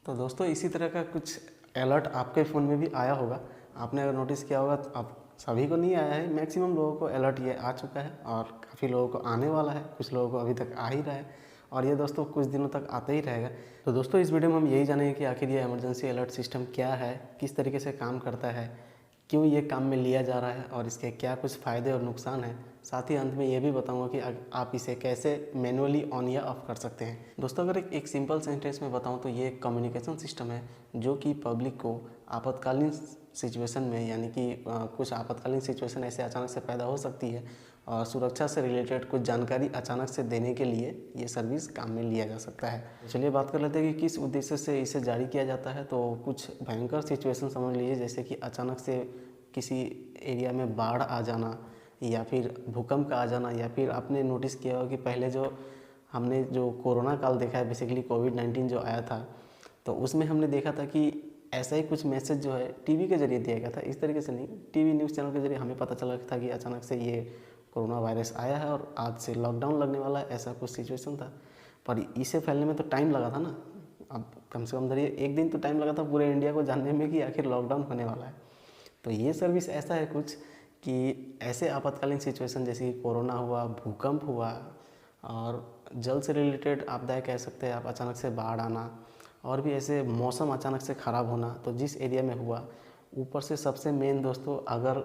तो दोस्तों इसी तरह का कुछ अलर्ट आपके फ़ोन में भी आया होगा। आपने अगर नोटिस किया होगा तो आप सभी को नहीं आया है, मैक्सिमम लोगों को अलर्ट ये आ चुका है और काफ़ी लोगों को आने वाला है, कुछ लोगों को अभी तक आ ही रहा है और ये दोस्तों कुछ दिनों तक आता ही रहेगा। तो दोस्तों इस वीडियो में हम यही जानेंगे कि आखिर ये इमरजेंसी अलर्ट सिस्टम क्या है, किस तरीके से काम करता है, क्यों ये काम में लिया जा रहा है और इसके क्या कुछ फ़ायदे और नुकसान हैं। साथ ही अंत में ये भी बताऊंगा कि आप इसे कैसे मैनुअली ऑन या ऑफ कर सकते हैं। दोस्तों अगर एक सिंपल सेंटेंस में बताऊं तो ये एक कम्युनिकेशन सिस्टम है जो कि पब्लिक को आपातकालीन सिचुएशन में, यानी कि कुछ आपातकालीन सिचुएशन ऐसे अचानक से पैदा हो सकती है और सुरक्षा से रिलेटेड कुछ जानकारी अचानक से देने के लिए ये सर्विस काम में लिया जा सकता है। चलिए बात कर लेते हैं कि किस उद्देश्य से इसे जारी किया जाता है। तो कुछ भयंकर सिचुएशन समझ लीजिए, जैसे कि अचानक से किसी एरिया में बाढ़ आ जाना या फिर भूकंप का आ जाना, या फिर आपने नोटिस किया होगा कि पहले हमने जो कोरोना काल देखा है, बेसिकली कोविड-19 जो आया था, तो उसमें हमने देखा था कि ऐसा ही कुछ मैसेज जो है टीवी के जरिए दिया गया था। इस तरीके से नहीं, टीवी न्यूज़ चैनल के जरिए हमें पता चला था कि अचानक से ये कोरोना वायरस आया है और आज से लॉकडाउन लगने वाला है, ऐसा कुछ सिचुएशन था। पर इसे फैलने में तो टाइम लगा था ना, अब कम से कम धरिए एक दिन तो टाइम लगा था पूरे इंडिया को जानने में कि आखिर लॉकडाउन होने वाला है। तो ये सर्विस ऐसा है कुछ कि ऐसे आपातकालीन सिचुएशन जैसे कि कोरोना हुआ, भूकंप हुआ और जल से रिलेटेड आपदाएं कह सकते हैं आप, अचानक से बाढ़ आना और भी ऐसे मौसम अचानक से ख़राब होना, तो जिस एरिया में हुआ, ऊपर से सबसे मेन दोस्तों अगर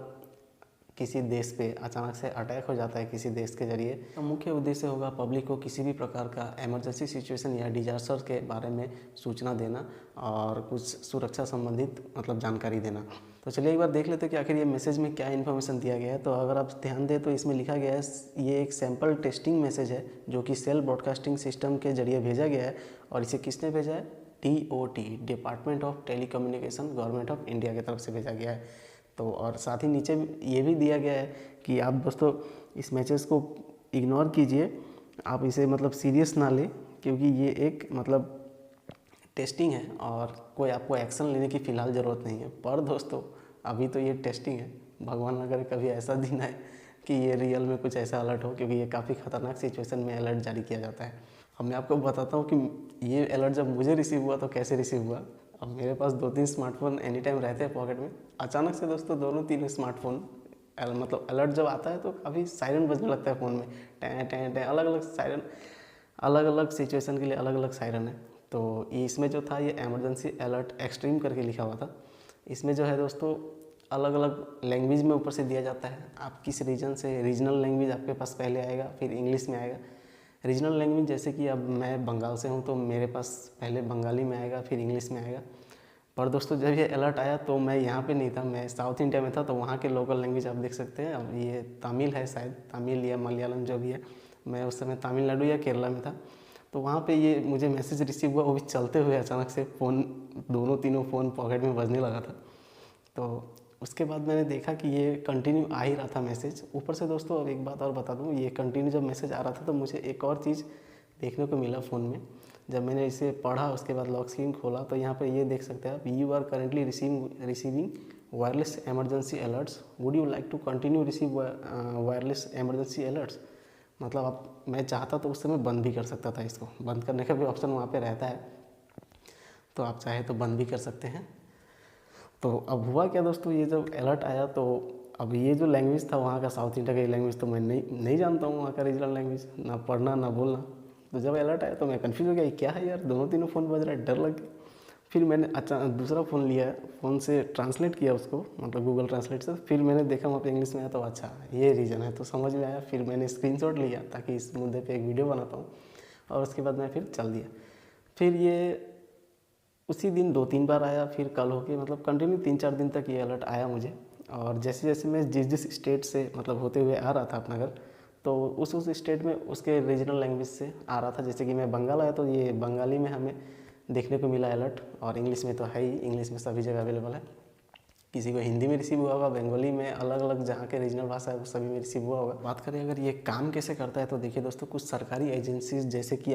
किसी देश पे अचानक से अटैक हो जाता है किसी देश के जरिए, तो मुख्य उद्देश्य होगा पब्लिक को किसी भी प्रकार का इमरजेंसी सिचुएशन या डिजास्टर के बारे में सूचना देना और कुछ सुरक्षा संबंधित जानकारी देना। तो चलिए एक बार देख लेते हैं कि आखिर ये मैसेज में क्या इन्फॉर्मेशन दिया गया है। तो अगर आप ध्यान दें तो इसमें लिखा गया है, ये एक सैम्पल टेस्टिंग मैसेज है जो कि सेल ब्रॉडकास्टिंग सिस्टम के जरिए भेजा गया है। और इसे किसने भेजा है? DOT, department of telecommunication, government of India की तरफ से भेजा गया है। तो और साथ ही नीचे ये भी दिया गया है कि आप दोस्तों इस मैसेज को इग्नोर कीजिए, आप इसे सीरियस ना लें, क्योंकि ये एक टेस्टिंग है और कोई आपको एक्शन लेने की फ़िलहाल ज़रूरत नहीं है। पर दोस्तों अभी तो ये टेस्टिंग है, भगवान ना करे कभी ऐसा दिन आए कि ये रियल में कुछ ऐसा अलर्ट हो, क्योंकि ये काफ़ी ख़तरनाक सिचुएशन में अलर्ट जारी किया जाता है। अब मैं आपको बताता हूँ कि ये अलर्ट जब मुझे रिसीव हुआ तो कैसे रिसीव हुआ। अब मेरे पास 2-3 स्मार्टफोन एनी टाइम रहते हैं पॉकेट में। अचानक से दोस्तों दोनों तीनों स्मार्टफोन अलर्ट जब आता है तो काफ़ी सायरन बजने लगता है फ़ोन में, टैं टैं टैं, अलग अलग सायरन, अलग अलग सिचुएशन के लिए अलग अलग सायरन है। तो इसमें जो था ये इमरजेंसी अलर्ट एक्सट्रीम करके लिखा हुआ था। इसमें जो है दोस्तों अलग अलग लैंग्वेज में ऊपर से दिया जाता है, आप किस रीजन से, रीजनल लैंग्वेज आपके पास पहले आएगा, फिर इंग्लिश में आएगा। रीजनल लैंग्वेज जैसे कि अब मैं बंगाल से हूँ तो मेरे पास पहले बंगाली में आएगा, फिर इंग्लिश में आएगा। पर दोस्तों जब ये अलर्ट आया तो मैं यहाँ पे नहीं था, मैं साउथ इंडिया में था, तो वहाँ के लोकल लैंग्वेज आप देख सकते हैं। अब ये तमिल है, शायद तमिल या मलयालम जो भी है, मैं उस समय तमिलनाडु या केरला में था। तो वहाँ पे ये मुझे मैसेज रिसीव हुआ, वो भी चलते हुए अचानक से, फ़ोन दोनों तीनों फ़ोन पॉकेट में बजने लगा था। तो उसके बाद मैंने देखा कि ये कंटिन्यू आ ही रहा था मैसेज। ऊपर से दोस्तों अब एक बात और बता दूँ, ये कंटिन्यू जब मैसेज आ रहा था तो मुझे एक और चीज़ देखने को मिला फ़ोन में। जब मैंने इसे पढ़ा उसके बाद लॉक स्क्रीन खोला तो यहाँ पर ये देख सकते हैं आप, you are currently receiving wireless emergency alerts, would you like to continue receive wireless emergency alerts. आप, मैं चाहता तो उस समय बंद भी कर सकता था, इसको बंद करने का भी ऑप्शन वहाँ पे रहता है, तो आप चाहे तो बंद भी कर सकते हैं। तो अब हुआ क्या दोस्तों, ये जब अलर्ट आया तो अब ये जो लैंग्वेज था वहाँ का, साउथ इंडिया का लैंग्वेज तो मैं नहीं जानता हूँ, वहाँ का रीजनल लैंग्वेज, ना पढ़ना ना बोलना। तो जब अलर्ट आया तो मैं कंफ्यूज हो गया, क्या है यार, दोनों तीनों फ़ोन बज रहा है, डर लग गया। फिर मैंने अचानक दूसरा फ़ोन लिया, फ़ोन से ट्रांसलेट किया उसको, गूगल ट्रांसलेट से, फिर मैंने देखा वहाँ पे इंग्लिश में आया, तो अच्छा ये रीज़न है, तो समझ में आया। फिर मैंने स्क्रीनशॉट लिया ताकि इस मुद्दे पे एक वीडियो बनाता हूँ, और उसके बाद मैं फिर चल दिया। फिर ये उसी दिन 2-3 बार आया, फिर कल हो के कंटिन्यू 3-4 दिन तक ये अलर्ट आया मुझे। और जैसे जैसे मैं जिस स्टेट से होते हुए आ रहा था अपना घर, तो उस स्टेट में उसके रीजनल लैंग्वेज से आ रहा था। जैसे कि मैं बंगाल आया तो ये बंगाली में हमें देखने को मिला अलर्ट, और इंग्लिश में तो है ही, इंग्लिश में सभी जगह अवेलेबल है। किसी को हिंदी में रिसीव हुआ होगा, बंगाली में, अलग अलग जहाँ के रीजनल भाषा है वो सभी में रिसीव हुआ होगा। बात करें अगर ये काम कैसे करता है, तो देखिए दोस्तों, कुछ सरकारी एजेंसीज जैसे कि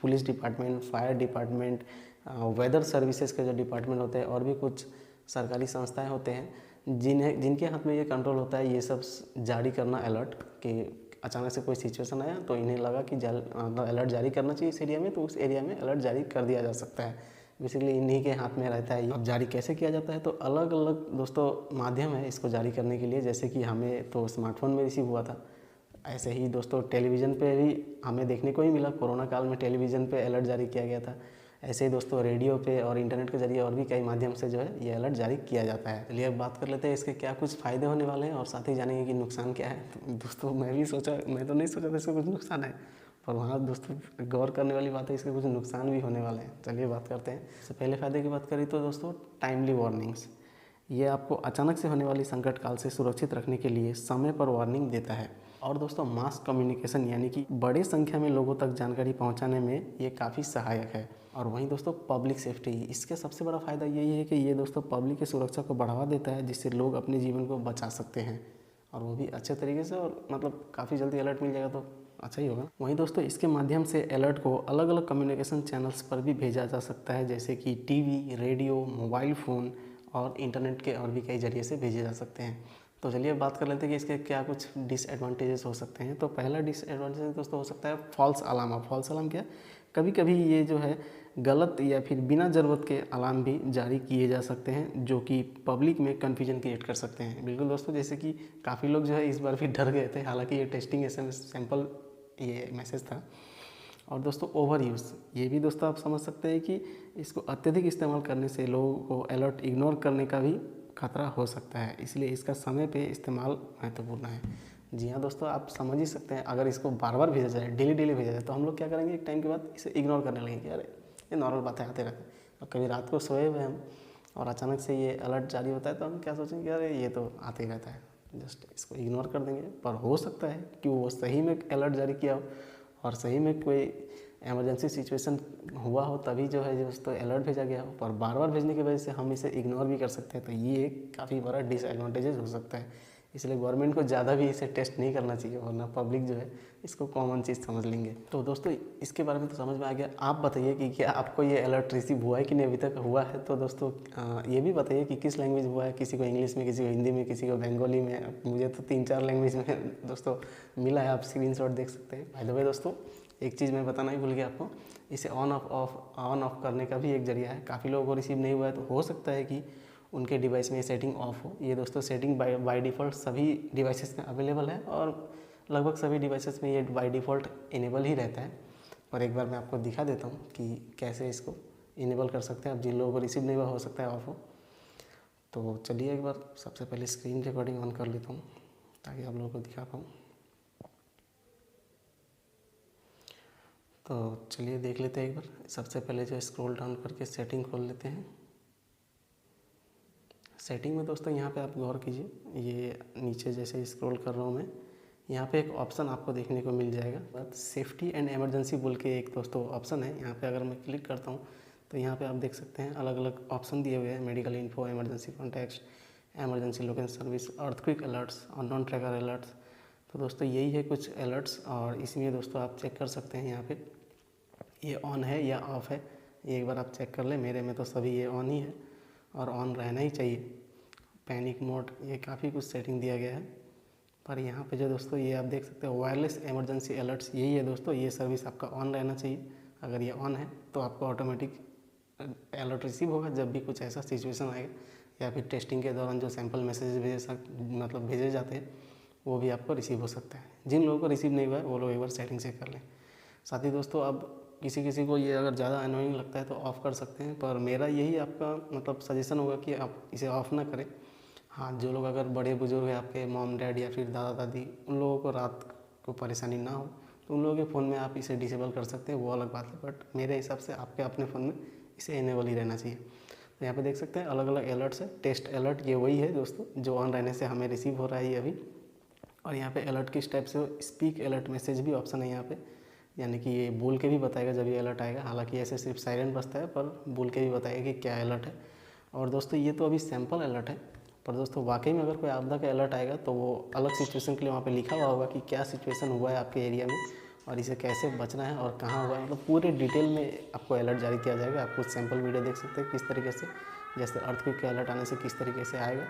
police department, fire department, weather services के जो डिपार्टमेंट होते हैं, और भी कुछ सरकारी संस्थाएं होते हैं जिनके हाथ में ये कंट्रोल होता है ये सब जारी करना अलर्ट, कि अचानक से कोई सिचुएशन आया तो इन्हें लगा कि अलर्ट जारी करना चाहिए इस एरिया में, तो उस एरिया में अलर्ट जारी कर दिया जा सकता है। बेसिकली इन्हीं के हाथ में रहता है ये। अब जारी कैसे किया जाता है, तो अलग अलग दोस्तों माध्यम है इसको जारी करने के लिए। जैसे कि हमें तो स्मार्टफोन में रिसीव हुआ था, ऐसे ही दोस्तों टेलीविज़न पे भी हमें देखने को ही मिला। कोरोना काल में टेलीविज़न पे अलर्ट जारी किया गया था। ऐसे ही दोस्तों रेडियो पे और इंटरनेट के ज़रिए और भी कई माध्यम से जो है ये अलर्ट जारी किया जाता है। चलिए अब बात कर लेते हैं इसके क्या कुछ फ़ायदे होने वाले हैं और साथ ही जानेंगे कि नुकसान क्या है। तो दोस्तों मैं तो नहीं सोचा था इसका कुछ नुकसान है, पर वहाँ दोस्तों गौर करने वाली बात है, इसके कुछ नुकसान भी होने वाले हैं। चलिए बात करते हैं। सबसे पहले फ़ायदे की बात करें तो दोस्तों टाइमली वार्निंग्स, ये आपको अचानक से होने वाली संकट काल से सुरक्षित रखने के लिए समय पर वार्निंग देता है। और दोस्तों मास कम्युनिकेशन यानी कि बड़ी संख्या में लोगों तक जानकारी पहुंचाने में ये काफ़ी सहायक है। और वहीं दोस्तों पब्लिक सेफ्टी, इसके सबसे बड़ा फ़ायदा यही है कि ये दोस्तों पब्लिक की सुरक्षा को बढ़ावा देता है, जिससे लोग अपने जीवन को बचा सकते हैं और वो भी अच्छे तरीके से, और मतलब काफ़ी जल्दी अलर्ट मिल जाएगा तो अच्छा ही होगा। वहीं दोस्तों इसके माध्यम से अलर्ट को अलग अलग कम्युनिकेशन चैनल्स पर भी भेजा जा सकता है, जैसे कि टीवी, रेडियो, मोबाइल फ़ोन और इंटरनेट के और भी कई जरिए से भेजे जा सकते हैं। तो चलिए बात कर लेते हैं कि इसके क्या कुछ डिसएडवांटेजेस हो सकते हैं। तो पहला डिसएडवांटेज दोस्तों हो सकता है फॉल्स अलार्म। अब फॉल्स अलार्म क्या, कभी कभी ये जो है गलत या फिर बिना ज़रूरत के अलार्म भी जारी किए जा सकते हैं, जो कि पब्लिक में कन्फ्यूजन क्रिएट कर सकते हैं। बिल्कुल दोस्तों, जैसे कि काफ़ी लोग जो है इस बार भी डर गए थे, हालांकि ये टेस्टिंग SMS सैंपल ये मैसेज था। और दोस्तों ओवर यूज़, ये भी दोस्तों आप समझ सकते हैं कि इसको अत्यधिक इस्तेमाल करने से लोगों को अलर्ट इग्नोर करने का भी खतरा हो सकता है, इसलिए इसका समय पे इस्तेमाल महत्वपूर्ण है। जी हाँ दोस्तों, आप समझ ही सकते हैं, अगर इसको बार बार भेजा जाए, डेली भेजा जाए, तो हम लोग क्या करेंगे, एक टाइम के बाद इसे इग्नोर करने लगेंगे, अरे ये नॉर्मल बातें आते रहते हैं। और कभी रात को सोए हुए हम और अचानक से ये अलर्ट जारी होता है तो हम क्या सोचेंगे, अरे ये तो आते ही रहता है, जस्ट इसको इग्नोर कर देंगे। पर हो सकता है कि वो सही में अलर्ट जारी किया हो और सही में कोई इमरजेंसी सिचुएशन हुआ हो, तभी जो है दोस्तों अलर्ट भेजा गया हो, पर बार बार भेजने की वजह से हम इसे इग्नोर भी कर सकते हैं। तो ये एक काफ़ी बड़ा डिसएडवांटेजेस हो सकता है, इसलिए गवर्नमेंट को ज़्यादा भी इसे टेस्ट नहीं करना चाहिए, वरना पब्लिक जो है इसको कॉमन चीज़ समझ लेंगे। तो दोस्तों इसके बारे में तो समझ में आ गया। आप बताइए कि क्या आपको ये अलर्ट रिसीव हुआ है कि नहीं अभी तक हुआ है। तो दोस्तों ये भी बताइए कि किस लैंग्वेज हुआ है, किसी को इंग्लिश में, किसी को हिंदी में, किसी को बंगाली में। मुझे तो 3-4 लैंग्वेज में दोस्तों मिला है, आप स्क्रीनशॉट देख सकते हैं। बाय द वे दोस्तों एक चीज़ मैं बताना ही भूल गया आपको, इसे ऑन ऑफ करने का भी एक जरिया है। काफ़ी लोगों को रिसीव नहीं हुआ है, तो हो सकता है कि उनके डिवाइस में ये सेटिंग ऑफ हो। ये दोस्तों सेटिंग बाय डिफ़ॉल्ट सभी डिवाइसेस में अवेलेबल है और लगभग सभी डिवाइसेस में ये बाय डिफ़ॉल्ट इनेबल ही रहता है। पर एक बार मैं आपको दिखा देता हूँ कि कैसे इसको इनेबल कर सकते हैं। अब जिन लोगों को रिसीव नहीं हुआ, हो सकता है ऑफ हो। तो चलिए एक बार सबसे पहले स्क्रीन रिकॉर्डिंग ऑन कर लेता हूँ ताकि आप लोगों को दिखा पाऊँ। तो चलिए देख लेते हैं एक बार। सबसे पहले जो स्क्रॉल डाउन करके सेटिंग खोल लेते हैं। सेटिंग में दोस्तों यहाँ पे आप गौर कीजिए, ये नीचे जैसे स्क्रॉल कर रहा हूँ मैं, यहाँ पे एक ऑप्शन आपको देखने को मिल जाएगा, बट सेफ्टी एंड इमरजेंसी बोल के एक दोस्तों ऑप्शन है। यहाँ पे अगर मैं क्लिक करता हूँ तो यहाँ पे आप देख सकते हैं अलग अलग ऑप्शन दिए हुए हैं, medical info, emergency contacts, emergency location service, earthquake alerts और नॉन ट्रैकर अलर्ट्स। तो दोस्तों यही है कुछ अलर्ट्स, और इसमें दोस्तों आप चेक कर सकते हैं यहाँ पे ये ऑन है या ऑफ़ है। एक बार आप चेक कर लें, मेरे में तो सभी ये ऑन ही है और ऑन रहना ही चाहिए। पैनिक मोड, ये काफ़ी कुछ सेटिंग दिया गया है। पर यहाँ पे जो दोस्तों ये आप देख सकते हो वायरलेस इमरजेंसी अलर्ट्स, यही है दोस्तों, ये सर्विस आपका ऑन रहना चाहिए। अगर ये ऑन है तो आपको ऑटोमेटिक अलर्ट रिसीव होगा जब भी कुछ ऐसा सिचुएशन आएगा, या फिर टेस्टिंग के दौरान जो सैंपल मैसेज भेजे जाते हैं वो भी आपको रिसीव हो सकता है। जिन लोगों को रिसीव नहीं हुआ है वो लोग एक बार सेटिंग चेक कर लें। साथ ही दोस्तों अब किसी को ये अगर ज़्यादा अनोइंग लगता है तो ऑफ़ कर सकते हैं, पर मेरा यही आपका सजेशन होगा कि आप इसे ऑफ़ ना करें। हाँ, जो लोग अगर बड़े बुजुर्ग हैं, आपके मॉम डैड या फिर दादा दादी, उन लोगों को रात को परेशानी ना हो तो उन लोगों के फ़ोन में आप इसे डिसेबल कर सकते हैं, वो अलग बात है। बट मेरे हिसाब से आपके अपने फ़ोन में इसे इनेबल ही रहना चाहिए। तो यहाँ पे देख सकते हैं अलग अलग अलर्ट्स है। टेस्ट अलर्ट ये वही है दोस्तों जो ऑन रहने से हमें रिसीव हो रहा है ये अभी। और यहाँ पे अलर्ट किस टाइप से, स्पीक अलर्ट मैसेज भी ऑप्शन है यहाँ पे, यानी कि ये बोल के भी बताएगा जब ये अलर्ट आएगा। हालांकि ऐसे सिर्फ साइरेन बजता है, पर बोल के भी बताएगा कि क्या अलर्ट है। और दोस्तों ये तो अभी सैम्पल अलर्ट है, पर दोस्तों वाकई में अगर कोई आपदा का अलर्ट आएगा तो वो अलग सिचुएशन के लिए वहाँ पे लिखा हुआ होगा कि क्या सिचुएशन हुआ है आपके एरिया में और इसे कैसे बचना है और कहाँ हुआ है, मतलब पूरे डिटेल में आपको अलर्ट जारी किया जाएगा। आप कुछ सैम्पल वीडियो देख सकते हैं किस तरीके से, जैसे अर्थक्वेक के अलर्ट आने से किस तरीके से आएगा।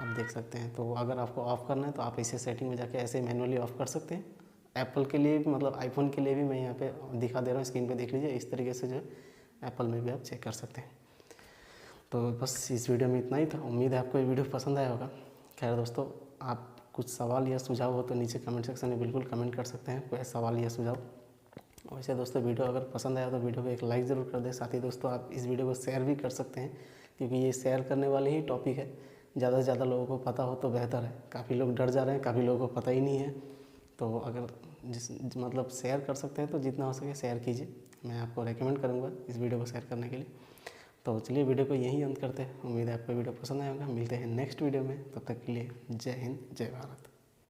आप देख सकते हैं। तो अगर आपको ऑफ़ करना है तो आप इसे सेटिंग में जाके ऐसे मैनुअली ऑफ़ कर सकते हैं। एप्पल के लिए भी, मतलब आईफोन के लिए भी मैं यहाँ पे दिखा दे रहा हूँ, स्क्रीन पे देख लीजिए। इस तरीके से जो है एप्पल में भी आप चेक कर सकते हैं। तो बस इस वीडियो में इतना ही था। उम्मीद है आपको ये वीडियो पसंद आया होगा। खैर दोस्तों, आप कुछ सवाल या सुझाव हो तो नीचे कमेंट सेक्शन में बिल्कुल कमेंट कर सकते हैं, कोई सवाल या सुझाव। वैसे दोस्तों, वीडियो अगर पसंद आया तो वीडियो को एक लाइक ज़रूर कर दें। साथ ही दोस्तों, आप इस वीडियो को शेयर भी कर सकते हैं, क्योंकि ये शेयर करने वाली ही टॉपिक है। ज़्यादा से ज़्यादा लोगों को पता हो तो बेहतर है। काफ़ी लोग डर जा रहे हैं, काफ़ी लोगों को पता ही नहीं है। तो अगर मतलब शेयर कर सकते हैं तो जितना हो सके शेयर कीजिए। मैं आपको रेकमेंड करूँगा इस वीडियो को शेयर करने के लिए। तो चलिए वीडियो को यहीं अंत करते हैं। उम्मीद है आपको वीडियो पसंद आया होगा। मिलते हैं नेक्स्ट वीडियो में, तब तक के लिए जय हिंद, जय भारत।